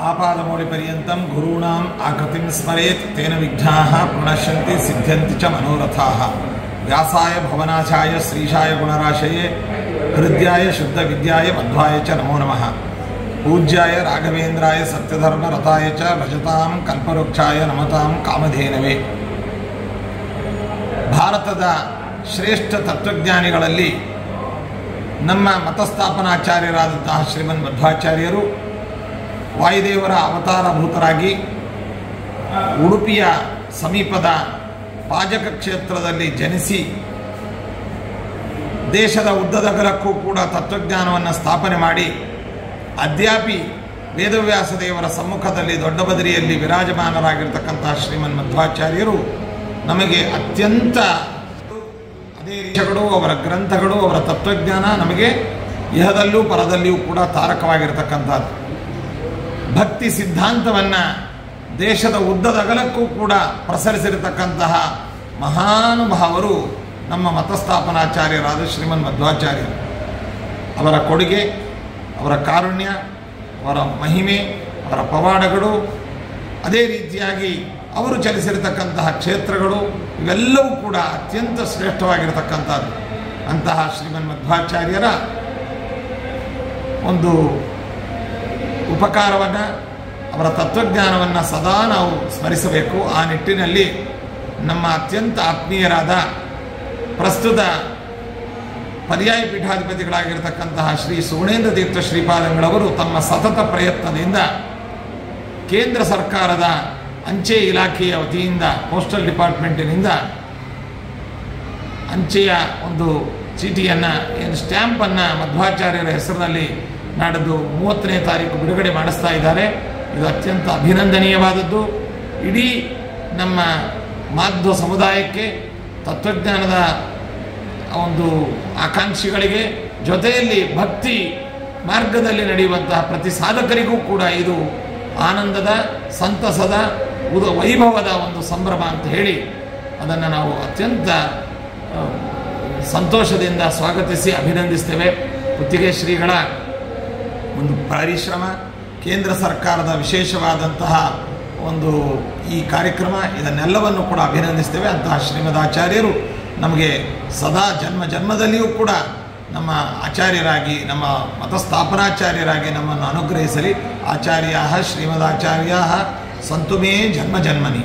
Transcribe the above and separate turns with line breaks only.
आपादमौलिपर्यन्तं गुरूणाम् आकृतिं स्मरेत् तेन विघ्नाः प्रणश्यन्ति सिद्ध्यन्ति च मनोरथाः। व्यासाय भवनाशाय श्रीशाय गुणराशये हृद्याय शुद्धविद्याय मध्वाय च नमो नमः। पूज्याय राघवेन्द्राय सत्यधर्मरताय च भजतां कल्पवृक्षाय नमतां कामधेनवे। ಭಾರತದ ಶ್ರೇಷ್ಠ ತತ್ವಜ್ಞಾನಿಗಳಲ್ಲಿ ನಮ್ಮ ಮತಸ್ಥಾಪನಾಚಾರ್ಯರಾದಂತಹ ಶ್ರೀಮನ್ ಮಧ್ವಾಚಾರ್ಯರು ವಾಯುದೇವರ ಅವತಾರಭೂತರಾಗಿ ಉಡುಪಿಯ ಸಮೀಪದ ಪಾಜಕ ಕ್ಷೇತ್ರದಲ್ಲಿ ಜನಿಸಿ ದೇಶದ ಉದ್ದದಗಲಕ್ಕೂ ಕೂಡ ತತ್ವಜ್ಞಾನವನ್ನು ಸ್ಥಾಪನೆ ಮಾಡಿ ಅದ್ಯಾಪಿ ವೇದವ್ಯಾಸ ದೇವರ ಸಮ್ಮುಖದಲ್ಲಿ ದೊಡ್ಡ ಬದರಿಯಲ್ಲಿ ವಿರಾಜಮಾನರಾಗಿರ್ತಕ್ಕಂಥ ಶ್ರೀಮನ್ ಮಧ್ವಾಚಾರ್ಯರು ನಮಗೆ ಅತ್ಯಂತ ಅದೇ ರೀತಿಗಳು ಅವರ ಗ್ರಂಥಗಳು ಅವರ ತತ್ವಜ್ಞಾನ ನಮಗೆ ಇಹದಲ್ಲೂ ಪರದಲ್ಲಿಯೂ ಕೂಡ ತಾರಕವಾಗಿರ್ತಕ್ಕಂಥದ್ದು. ಭಕ್ತಿ ಸಿದ್ಧಾಂತವನ್ನು ದೇಶದ ಉದ್ದದಗಲಕ್ಕೂ ಕೂಡ ಪ್ರಸರಿಸಿರತಕ್ಕಂತಹ ಮಹಾನುಭಾವರು ನಮ್ಮ ಮತಸ್ಥಾಪನಾಚಾರ್ಯರಾದ ಶ್ರೀಮನ್ ಮಧ್ವಾಚಾರ್ಯರು. ಅವರ ಕೊಡುಗೆ, ಅವರ ಕಾರುಣ್ಯ, ಅವರ ಮಹಿಮೆ, ಅವರ ಪವಾಡಗಳು, ಅದೇ ರೀತಿಯಾಗಿ ಅವರು ಚಲಿಸಿರತಕ್ಕಂತಹ ಕ್ಷೇತ್ರಗಳು ಇವೆಲ್ಲವೂ ಕೂಡ ಅತ್ಯಂತ ಶ್ರೇಷ್ಠವಾಗಿರತಕ್ಕಂಥದ್ದು. ಅಂತಹ ಶ್ರೀಮನ್ ಮಧ್ವಾಚಾರ್ಯರ ಒಂದು ಉಪಕಾರವನ್ನು, ಅವರ ತತ್ವಜ್ಞಾನವನ್ನು ಸದಾ ನಾವು ಸ್ಮರಿಸಬೇಕು. ಆ ನಿಟ್ಟಿನಲ್ಲಿ ನಮ್ಮ ಅತ್ಯಂತ ಆತ್ಮೀಯರಾದ ಪ್ರಸ್ತುತ ಪರ್ಯಾಯ ಪೀಠಾಧಿಪತಿಗಳಾಗಿರ್ತಕ್ಕಂತಹ ಶ್ರೀ ಸುಗುಣೇಂದ್ರ ತೀರ್ಥ ಶ್ರೀಪಾದಂಗಳವರು ತಮ್ಮ ಸತತ ಪ್ರಯತ್ನದಿಂದ ಕೇಂದ್ರ ಸರ್ಕಾರದ ಅಂಚೆ ಇಲಾಖೆಯ ವತಿಯಿಂದ ಪೋಸ್ಟಲ್ ಡಿಪಾರ್ಟ್ಮೆಂಟಿನಿಂದ ಅಂಚೆಯ ಒಂದು ಚೀಟಿಯನ್ನು, ಏನು ಸ್ಟ್ಯಾಂಪನ್ನು ಮಧ್ವಾಚಾರ್ಯರ ಹೆಸರಿನಲ್ಲಿ ನಾಡಿದ್ದು 30ನೇ ತಾರೀಕು ಬಿಡುಗಡೆ ಮಾಡಿಸ್ತಾ ಇದ್ದಾರೆ. ಇದು ಅತ್ಯಂತ ಅಭಿನಂದನೀಯವಾದದ್ದು. ಇಡೀ ನಮ್ಮ ಮಾಧ್ವ ಸಮುದಾಯಕ್ಕೆ, ತತ್ವಜ್ಞಾನದ ಒಂದು ಆಕಾಂಕ್ಷಿಗಳಿಗೆ, ಜೊತೆಯಲ್ಲಿ ಭಕ್ತಿ ಮಾರ್ಗದಲ್ಲಿ ನಡೆಯುವಂತಹ ಪ್ರತಿ ಸಾಧಕರಿಗೂ ಕೂಡ ಇದು ಆನಂದದ, ಸಂತಸದ, ವೈಭವದ ಒಂದು ಸಂಭ್ರಮ ಅಂತ ಹೇಳಿ ಅದನ್ನು ನಾವು ಅತ್ಯಂತ ಸಂತೋಷದಿಂದ ಸ್ವಾಗತಿಸಿ ಅಭಿನಂದಿಸ್ತೇವೆ. ಕುತ್ತಿಗೆ ಶ್ರೀಗಳ ಒಂದು ಪರಿಶ್ರಮ, ಕೇಂದ್ರ ಸರ್ಕಾರದ ವಿಶೇಷವಾದಂತಹ ಒಂದು ಈ ಕಾರ್ಯಕ್ರಮ, ಇದನ್ನೆಲ್ಲವನ್ನು ಕೂಡ ಅಭಿನಂದಿಸ್ತೇವೆ. ಅಂತಹ ಶ್ರೀಮದಾಚಾರ್ಯರು ನಮಗೆ ಸದಾ ಜನ್ಮ ಜನ್ಮದಲ್ಲಿಯೂ ಕೂಡ ನಮ್ಮ ಆಚಾರ್ಯರಾಗಿ, ನಮ್ಮ ಮತಸ್ಥಾಪನಾಚಾರ್ಯರಾಗಿ ನಮ್ಮನ್ನು ಅನುಗ್ರಹಿಸಲಿ. ಆಚಾರ್ಯಾಃ ಶ್ರೀಮದಾಚಾರ್ಯಾಃ ಸಂತು ಮೇ ಜನ್ಮ ಜನ್ಮನಿ.